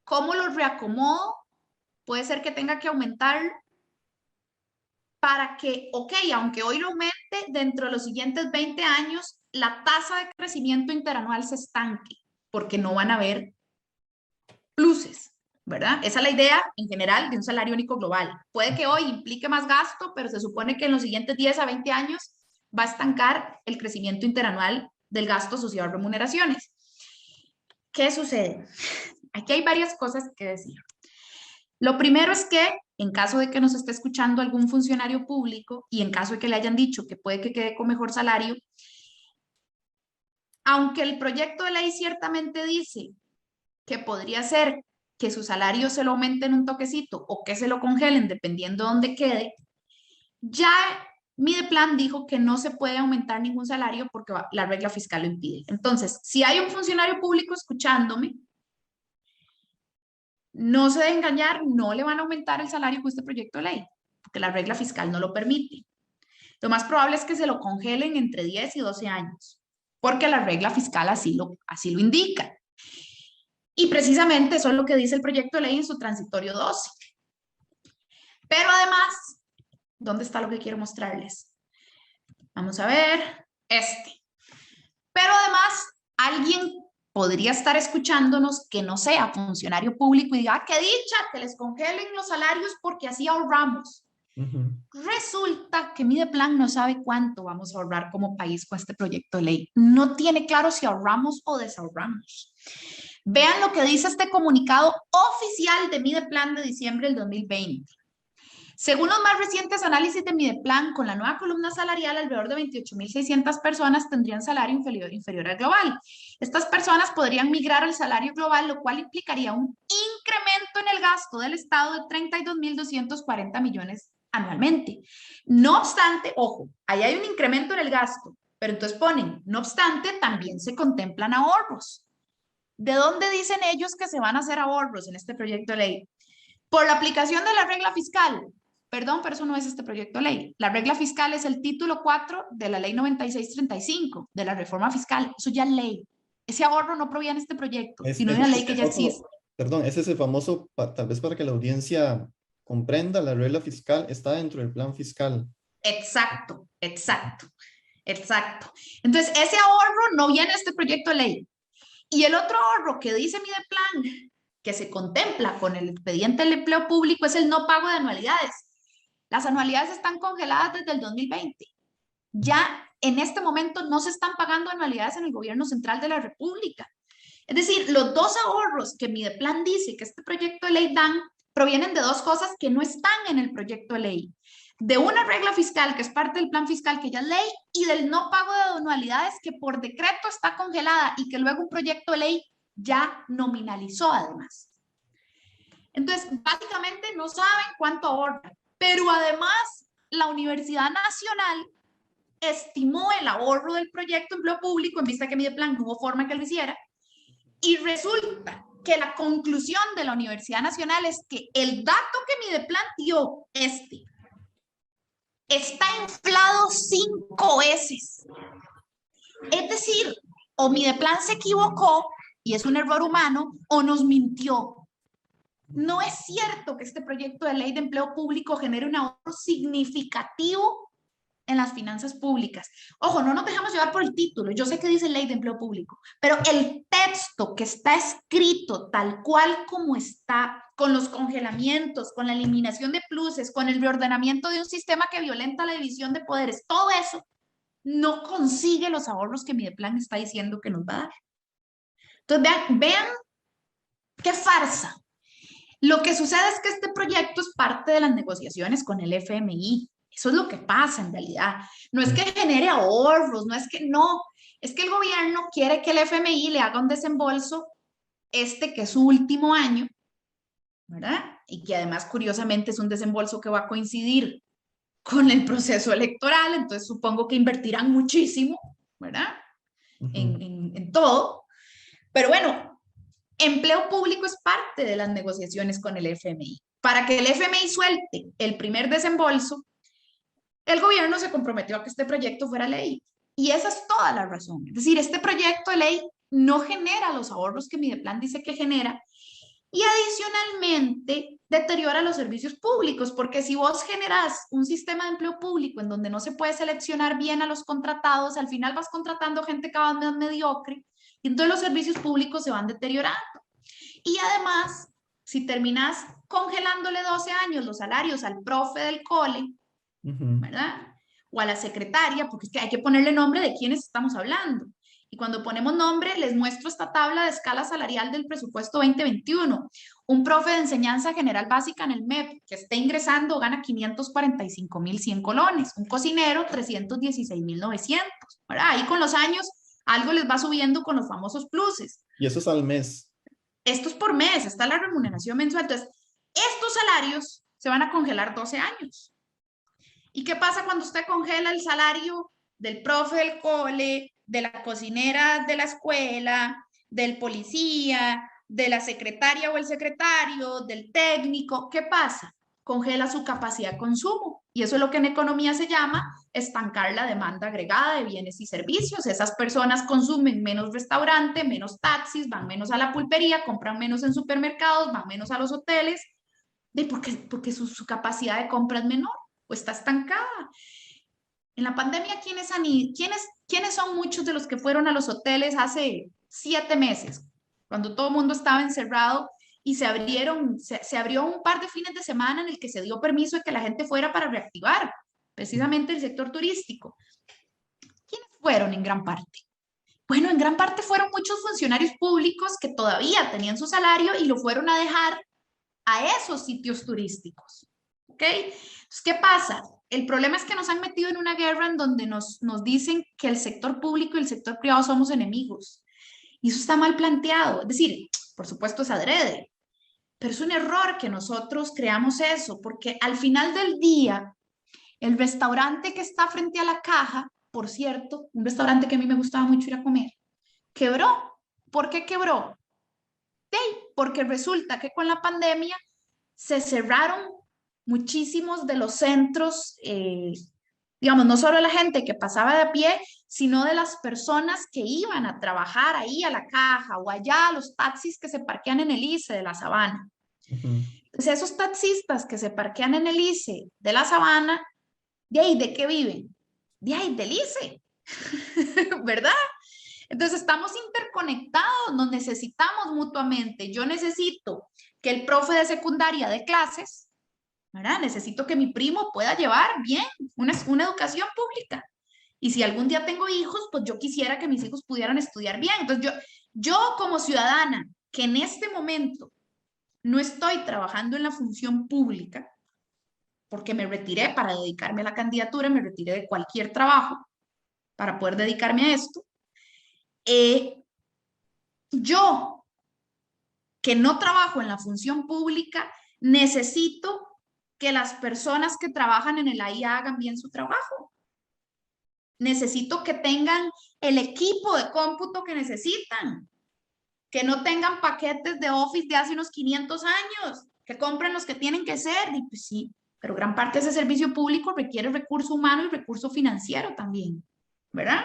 ¿Cómo lo reacomodo? Puede ser que tenga que aumentar para que, ok, aunque hoy lo aumente, dentro de los siguientes 20 años, la tasa de crecimiento interanual se estanque, porque no van a haber pluses, ¿verdad? Esa es la idea en general de un salario único global. Puede que hoy implique más gasto, pero se supone que en los siguientes 10 a 20 años va a estancar el crecimiento interanual del gasto asociado a remuneraciones. ¿Qué sucede? Aquí hay varias cosas que decir. Lo primero es que, en caso de que nos esté escuchando algún funcionario público y en caso de que le hayan dicho que puede que quede con mejor salario, aunque el proyecto de ley ciertamente dice que podría ser que su salario se lo aumenten un toquecito o que se lo congelen dependiendo de dónde quede, ya Mideplan dijo que no se puede aumentar ningún salario porque la regla fiscal lo impide. Entonces, si hay un funcionario público escuchándome, no se debe engañar, no le van a aumentar el salario con este proyecto de ley, porque la regla fiscal no lo permite. Lo más probable es que se lo congelen entre 10 y 12 años, porque la regla fiscal así lo indica. Y precisamente eso es lo que dice el proyecto de ley en su transitorio 12. Pero además, ¿dónde está lo que quiero mostrarles? Vamos a ver, Pero además, alguien podría estar escuchándonos que no sea funcionario público y diga, ¡ah, qué dicha! Que les congelen los salarios porque así ahorramos. Resulta que Mideplan no sabe cuánto vamos a ahorrar como país con este proyecto de ley. No tiene claro si ahorramos o desahorramos. Vean lo que dice este comunicado oficial de Mideplan de diciembre del 2020. Según los más recientes análisis de Mideplan, con la nueva columna salarial, alrededor de 28.600 personas tendrían salario inferior al global. Estas personas podrían migrar al salario global, lo cual implicaría un incremento en el gasto del Estado de 32.240 millones anualmente. No obstante, ojo, ahí hay un incremento en el gasto, pero entonces ponen, no obstante, también se contemplan ahorros. ¿De dónde dicen ellos que se van a hacer ahorros en este proyecto de ley? Por la aplicación de la regla fiscal. Perdón, pero eso no es este proyecto de ley. La regla fiscal es el título 4 de la ley 9635 de la reforma fiscal. Eso ya es ley. Ese ahorro no proviene de este proyecto, sino de una ley que ya existe. Perdón, ese es el famoso, tal vez para que la audiencia comprenda, la regla fiscal está dentro del plan fiscal. Exacto. Entonces, ese ahorro no viene de este proyecto de ley. Y el otro ahorro que dice Mideplan, que se contempla con el expediente del empleo público, es el no pago de anualidades. Las anualidades están congeladas desde el 2020. Ya en este momento no se están pagando anualidades en el gobierno central de la República. Es decir, los dos ahorros que Mideplan dice que este proyecto de ley dan provienen de dos cosas que no están en el proyecto de ley. De una regla fiscal que es parte del plan fiscal que ya es ley y del no pago de anualidades que por decreto está congelada y que luego un proyecto de ley ya nominalizó además. Entonces, básicamente no saben cuánto ahorran, pero además la Universidad Nacional estimó el ahorro del proyecto de empleo público en vista que Mideplan no hubo forma que lo hiciera y resulta que la conclusión de la Universidad Nacional es que el dato que Mideplan dio está inflado 5 veces. Es decir, o Mideplan se equivocó y es un error humano, o nos mintió. No es cierto que este proyecto de ley de empleo público genere un ahorro significativo en las finanzas públicas. Ojo, no nos dejamos llevar por el título. Yo sé que dice ley de empleo público, pero el texto que está escrito tal cual como está, con los congelamientos, con la eliminación de pluses, con el reordenamiento de un sistema que violenta la división de poderes, todo eso no consigue los ahorros que Mideplan está diciendo que nos va a dar. Entonces, vean qué farsa. Lo que sucede es que este proyecto es parte de las negociaciones con el FMI. Eso es lo que pasa en realidad. No es que genere ahorros, no es que no, es que el gobierno quiere que el FMI le haga un desembolso, que es su último año, ¿verdad? Y que además, curiosamente, es un desembolso que va a coincidir con el proceso electoral, entonces supongo que invertirán muchísimo, ¿verdad? En todo. Pero bueno, empleo público es parte de las negociaciones con el FMI. Para que el FMI suelte el primer desembolso, el gobierno se comprometió a que este proyecto fuera ley. Y esa es toda la razón. Es decir, este proyecto de ley no genera los ahorros que Mideplan dice que genera y adicionalmente deteriora los servicios públicos, porque si vos generas un sistema de empleo público en donde no se puede seleccionar bien a los contratados, al final vas contratando gente cada vez más mediocre y entonces los servicios públicos se van deteriorando. Y además, si terminas congelándole 12 años los salarios al profe del cole, ¿verdad? O a la secretaria, porque es que hay que ponerle nombre de quiénes estamos hablando. Y cuando ponemos nombre, les muestro esta tabla de escala salarial del presupuesto 2021. Un profe de enseñanza general básica en el MEP que esté ingresando gana 545.100 colones. Un cocinero, 316.900. Ahí con los años, algo les va subiendo con los famosos pluses. Y eso es al mes. Esto es por mes, está la remuneración mensual. Entonces, estos salarios se van a congelar 12 años. ¿Y qué pasa cuando usted congela el salario del profe del cole, de la cocinera de la escuela, del policía, de la secretaria o el secretario, del técnico? ¿Qué pasa? Congela su capacidad de consumo. Y eso es lo que en economía se llama estancar la demanda agregada de bienes y servicios. Esas personas consumen menos restaurante, menos taxis, van menos a la pulpería, compran menos en supermercados, van menos a los hoteles, porque su capacidad de compra es menor o está estancada. En la pandemia, ¿quiénes son muchos de los que fueron a los hoteles hace 7 meses, cuando todo el mundo estaba encerrado y se abrió un par de fines de semana en el que se dio permiso de que la gente fuera para reactivar precisamente el sector turístico? ¿Quiénes fueron en gran parte? Bueno, en gran parte fueron muchos funcionarios públicos que todavía tenían su salario y lo fueron a dejar a esos sitios turísticos. ¿Ok? Entonces, ¿qué pasa? El problema es que nos han metido en una guerra en donde nos dicen que el sector público y el sector privado somos enemigos. Y eso está mal planteado. Es decir, por supuesto es adrede, pero es un error que nosotros creamos eso, porque al final del día, el restaurante que está frente a la caja, por cierto, un restaurante que a mí me gustaba mucho ir a comer, quebró. ¿Por qué quebró? Porque resulta que con la pandemia se cerraron muchísimos de los centros, digamos, no solo la gente que pasaba de a pie, sino de las personas que iban a trabajar ahí a la caja o allá a los taxis que se parquean en el ICE de la Sabana. Entonces, esos taxistas que se parquean en el ICE de la Sabana, ¿de qué viven? Del ICE, ¿verdad? Entonces, estamos interconectados, nos necesitamos mutuamente. Yo necesito que el profe de secundaria dé clases, ¿verdad? Necesito que mi primo pueda llevar bien una educación pública. Y si algún día tengo hijos, pues yo quisiera que mis hijos pudieran estudiar bien. Entonces, yo como ciudadana, que en este momento no estoy trabajando en la función pública, porque me retiré para dedicarme a la candidatura, me retiré de cualquier trabajo para poder dedicarme a esto, yo, que no trabajo en la función pública, necesito que las personas que trabajan en el AIA hagan bien su trabajo. Necesito que tengan el equipo de cómputo que necesitan, que no tengan paquetes de Office de hace unos 500 años, que compren los que tienen que ser. Y pues sí, pero gran parte de ese servicio público requiere recurso humano y recurso financiero también, ¿verdad?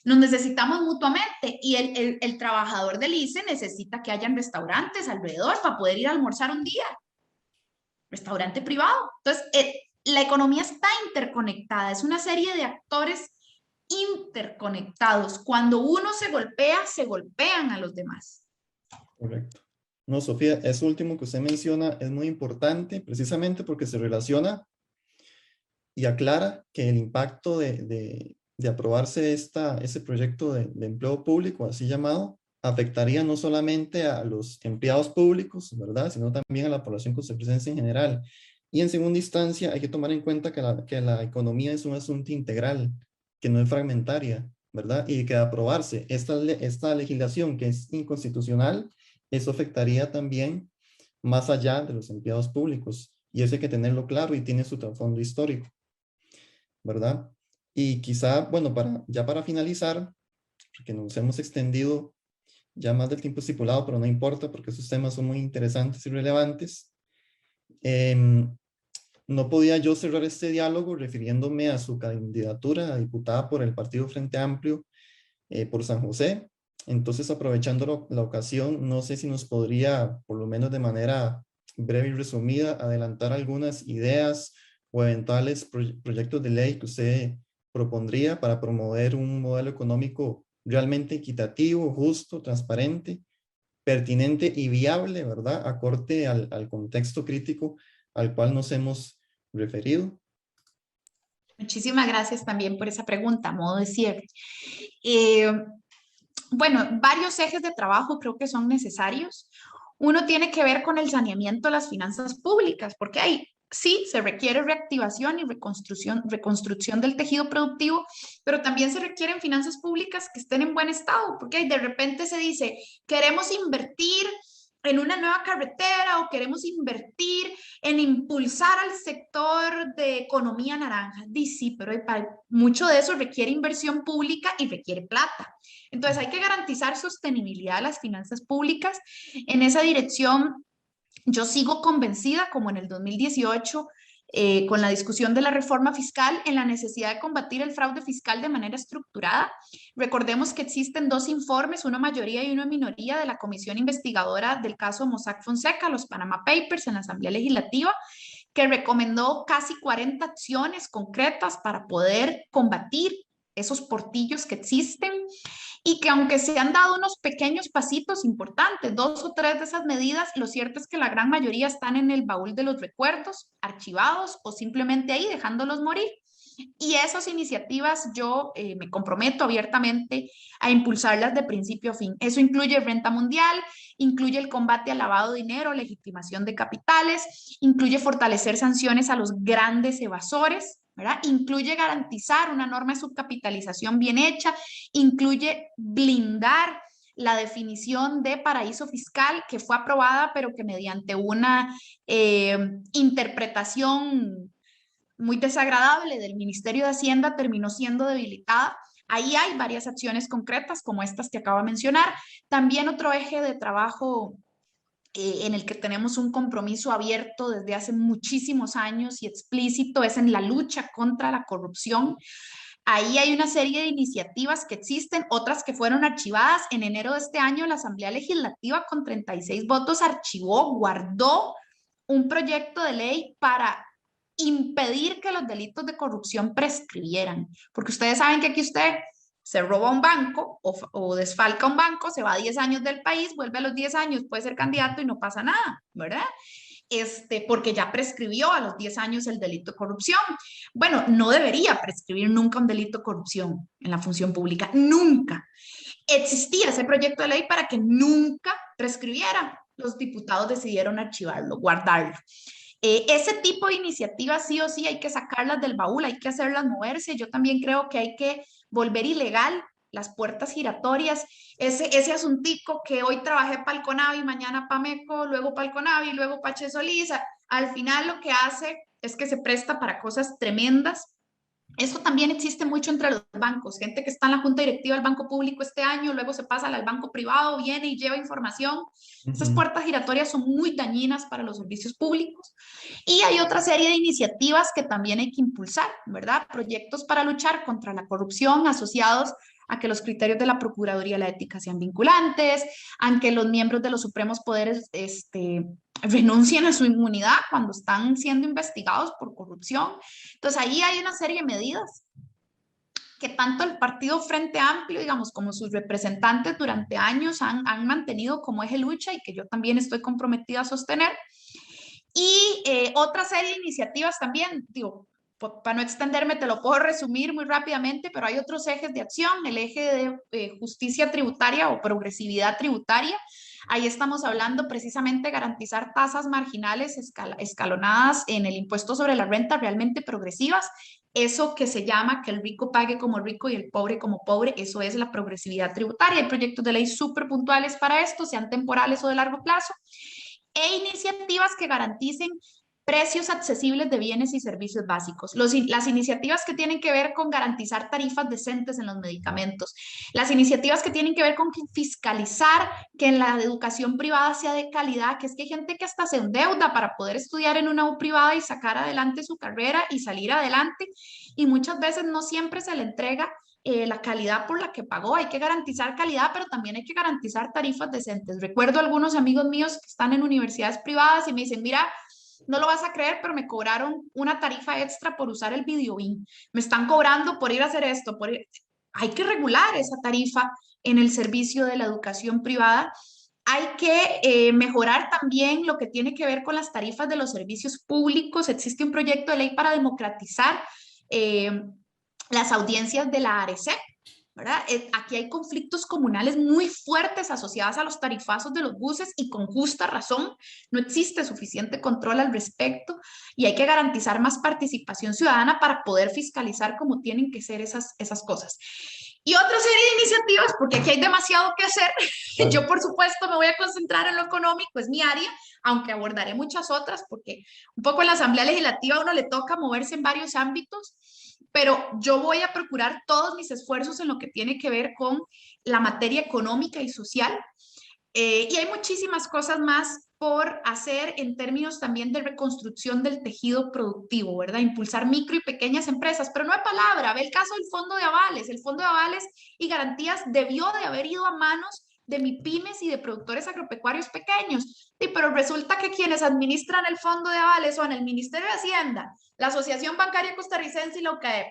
nos necesitamos mutuamente y el trabajador del ICE necesita que hayan restaurantes alrededor para poder ir a almorzar un día, restaurante privado. Entonces, la economía está interconectada, es una serie de actores interconectados. Cuando uno se golpea, se golpean a los demás. Correcto. No, Sofía, eso último que usted menciona es muy importante precisamente porque se relaciona y aclara que el impacto de aprobarse ese proyecto de empleo público, así llamado, afectaría no solamente a los empleados públicos, ¿verdad?, sino también a la población costarricense en general. Y en segunda instancia, hay que tomar en cuenta que la economía es un asunto integral, que no es fragmentaria, ¿verdad? Y que de aprobarse esta legislación que es inconstitucional, eso afectaría también más allá de los empleados públicos. Y eso hay que tenerlo claro y tiene su trasfondo histórico, ¿verdad? Y quizá, bueno, ya para finalizar, porque nos hemos extendido ya más del tiempo estipulado, pero no importa porque esos temas son muy interesantes y relevantes. No podía yo cerrar este diálogo refiriéndome a su candidatura a diputada por el Partido Frente Amplio por San José. Entonces, aprovechando la ocasión, no sé si nos podría, por lo menos de manera breve y resumida, adelantar algunas ideas o eventuales proyectos de ley que usted propondría para promover un modelo económico realmente equitativo, justo, transparente, pertinente y viable, ¿verdad?, acorde al contexto crítico al cual nos hemos referido. Muchísimas gracias también por esa pregunta, a modo de cierre. Bueno, varios ejes de trabajo creo que son necesarios. Uno tiene que ver con el saneamiento de las finanzas públicas, porque ahí sí se requiere reactivación y reconstrucción del tejido productivo, pero también se requieren finanzas públicas que estén en buen estado, porque de repente se dice, queremos invertir en una nueva carretera o queremos invertir en impulsar al sector de economía naranja. Sí, pero mucho de eso requiere inversión pública y requiere plata. Entonces hay que garantizar sostenibilidad de las finanzas públicas. En esa dirección yo sigo convencida, como en el 2018, con la discusión de la reforma fiscal, en la necesidad de combatir el fraude fiscal de manera estructurada. Recordemos que existen dos informes, uno mayoría y uno minoría, de la comisión investigadora del caso Mossack Fonseca, los Panama Papers, en la Asamblea Legislativa, que recomendó casi 40 acciones concretas para poder combatir esos portillos que existen y que aunque se han dado unos pequeños pasitos importantes, 2 o 3 de esas medidas, lo cierto es que la gran mayoría están en el baúl de los recuerdos, archivados o simplemente ahí dejándolos morir. Y esas iniciativas yo me comprometo abiertamente a impulsarlas de principio a fin. Eso incluye renta mundial, incluye el combate al lavado de dinero, legitimación de capitales, incluye fortalecer sanciones a los grandes evasores, ¿verdad? Incluye garantizar una norma de subcapitalización bien hecha, incluye blindar la definición de paraíso fiscal que fue aprobada, pero que mediante una interpretación muy desagradable del Ministerio de Hacienda terminó siendo debilitada. Ahí hay varias acciones concretas como estas que acabo de mencionar. También otro eje de trabajo en el que tenemos un compromiso abierto desde hace muchísimos años y explícito es en la lucha contra la corrupción. Ahí hay una serie de iniciativas que existen, otras que fueron archivadas. En enero de este año, la Asamblea Legislativa con 36 votos archivó, guardó un proyecto de ley para impedir que los delitos de corrupción prescribieran. Porque ustedes saben que aquí usted se roba un banco o desfalca un banco, se va a 10 años del país, vuelve a los 10 años, puede ser candidato y no pasa nada, ¿verdad? Porque ya prescribió a los 10 años el delito de corrupción. Bueno, no debería prescribir nunca un delito de corrupción en la función pública, nunca. Existía ese proyecto de ley para que nunca prescribiera. Los diputados decidieron archivarlo, guardarlo. Ese tipo de iniciativas sí o sí hay que sacarlas del baúl, hay que hacerlas moverse. Yo también creo que hay que volver ilegal las puertas giratorias, ese asuntico que hoy trabajé para el CONAVI, mañana para MECO, luego para el CONAVI, luego para Che Solís, al final lo que hace es que se presta para cosas tremendas. Eso también existe mucho entre los bancos, gente que está en la junta directiva del banco público este año, luego se pasa al banco privado, viene y lleva información. Esas puertas giratorias son muy dañinas para los servicios públicos. Y hay otra serie de iniciativas que también hay que impulsar, ¿verdad? Proyectos para luchar contra la corrupción asociados a que los criterios de la Procuraduría de la Ética sean vinculantes, a que los miembros de los supremos poderes renuncien a su inmunidad cuando están siendo investigados por corrupción. Entonces ahí hay una serie de medidas que tanto el Partido Frente Amplio, digamos, como sus representantes durante años han mantenido como eje lucha y que yo también estoy comprometida a sostener. Y otra serie de iniciativas también, digo, para no extenderme, te lo puedo resumir muy rápidamente, pero hay otros ejes de acción, el eje de justicia tributaria o progresividad tributaria. Ahí estamos hablando precisamente de garantizar tasas marginales escalonadas en el impuesto sobre la renta realmente progresivas. Eso que se llama que el rico pague como rico y el pobre como pobre, eso es la progresividad tributaria. Hay proyectos de ley súper puntuales para esto, sean temporales o de largo plazo, e iniciativas que garanticen precios accesibles de bienes y servicios básicos. Las iniciativas que tienen que ver con garantizar tarifas decentes en los medicamentos, las iniciativas que tienen que ver con fiscalizar que en la educación privada sea de calidad, que es que hay gente que hasta se endeuda para poder estudiar en una U privada y sacar adelante su carrera y salir adelante, y muchas veces no siempre se le entrega la calidad por la que pagó. Hay que garantizar calidad, pero también hay que garantizar tarifas decentes. Recuerdo algunos amigos míos que están en universidades privadas y me dicen, mira, no lo vas a creer, pero me cobraron una tarifa extra por usar el Videobeam. Me están cobrando por ir a hacer esto. Hay que regular esa tarifa en el servicio de la educación privada. Hay que mejorar también lo que tiene que ver con las tarifas de los servicios públicos. Existe un proyecto de ley para democratizar las audiencias de la ARECEP, ¿verdad? Aquí hay conflictos comunales muy fuertes asociados a los tarifazos de los buses y con justa razón no existe suficiente control al respecto y hay que garantizar más participación ciudadana para poder fiscalizar cómo tienen que ser esas cosas. Y otra serie de iniciativas, porque aquí hay demasiado que hacer. Claro. Yo, por supuesto, me voy a concentrar en lo económico, es mi área, aunque abordaré muchas otras, porque un poco en la Asamblea Legislativa a uno le toca moverse en varios ámbitos, pero yo voy a procurar todos mis esfuerzos en lo que tiene que ver con la materia económica y social. Y hay muchísimas cosas más por hacer en términos también de reconstrucción del tejido productivo, ¿verdad? Impulsar micro y pequeñas empresas, pero no de palabra. Ve el caso del Fondo de Avales. El Fondo de Avales y Garantías debió de haber ido a manos de MIPYMES y de productores agropecuarios pequeños. Sí, pero resulta que quienes administran el Fondo de Avales son el Ministerio de Hacienda, la Asociación Bancaria Costarricense y la OCAEP.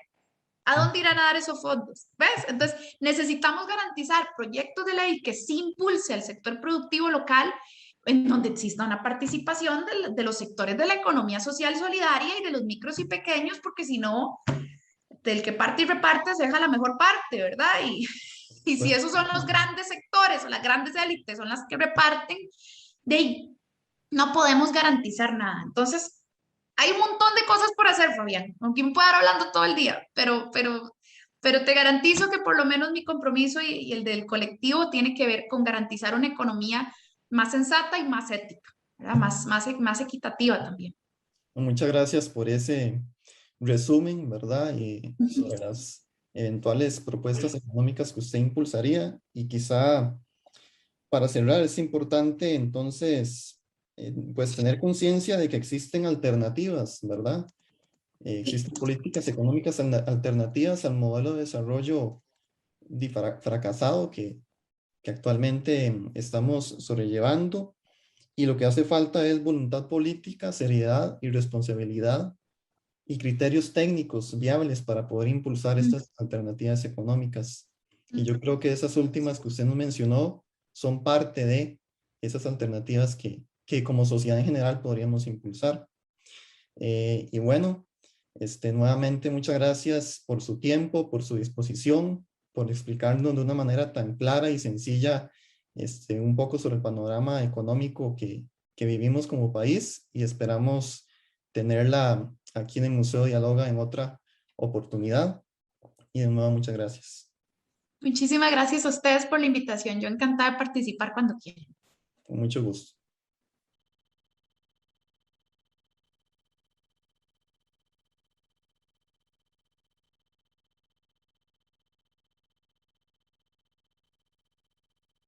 ¿A dónde irán a dar esos fondos? ¿Ves? Entonces, necesitamos garantizar proyectos de ley que sí impulse al sector productivo local, en donde exista una participación de los sectores de la economía social solidaria y de los micros y pequeños, porque si no, del que parte y reparte se deja la mejor parte, ¿verdad? Y si esos son los grandes sectores o las grandes élites son las que reparten, de ahí no podemos garantizar nada. Entonces, hay un montón de cosas por hacer, Fabián, aunque me pueda estar hablando todo el día, pero te garantizo que por lo menos mi compromiso y el del colectivo tiene que ver con garantizar una economía más sensata y más ética, ¿verdad? Más equitativa también. Muchas gracias por ese resumen, ¿verdad? Y sobre las eventuales propuestas económicas que usted impulsaría. Y quizá para cerrar es importante entonces pues tener conciencia de que existen alternativas, ¿verdad? Existen políticas económicas alternativas al modelo de desarrollo fracasado que actualmente estamos sobrellevando, y lo que hace falta es voluntad política, seriedad y responsabilidad y criterios técnicos viables para poder impulsar estas alternativas económicas. Y yo creo que esas últimas que usted nos mencionó son parte de esas alternativas que como sociedad en general podríamos impulsar. Y bueno, nuevamente muchas gracias por su tiempo, por su disposición, por explicarnos de una manera tan clara y sencilla un poco sobre el panorama económico que vivimos como país, y esperamos tenerla aquí en el Museo Dialoga en otra oportunidad. Y de nuevo, muchas gracias. Muchísimas gracias a ustedes por la invitación. Yo encantada de participar cuando quieran. Con mucho gusto.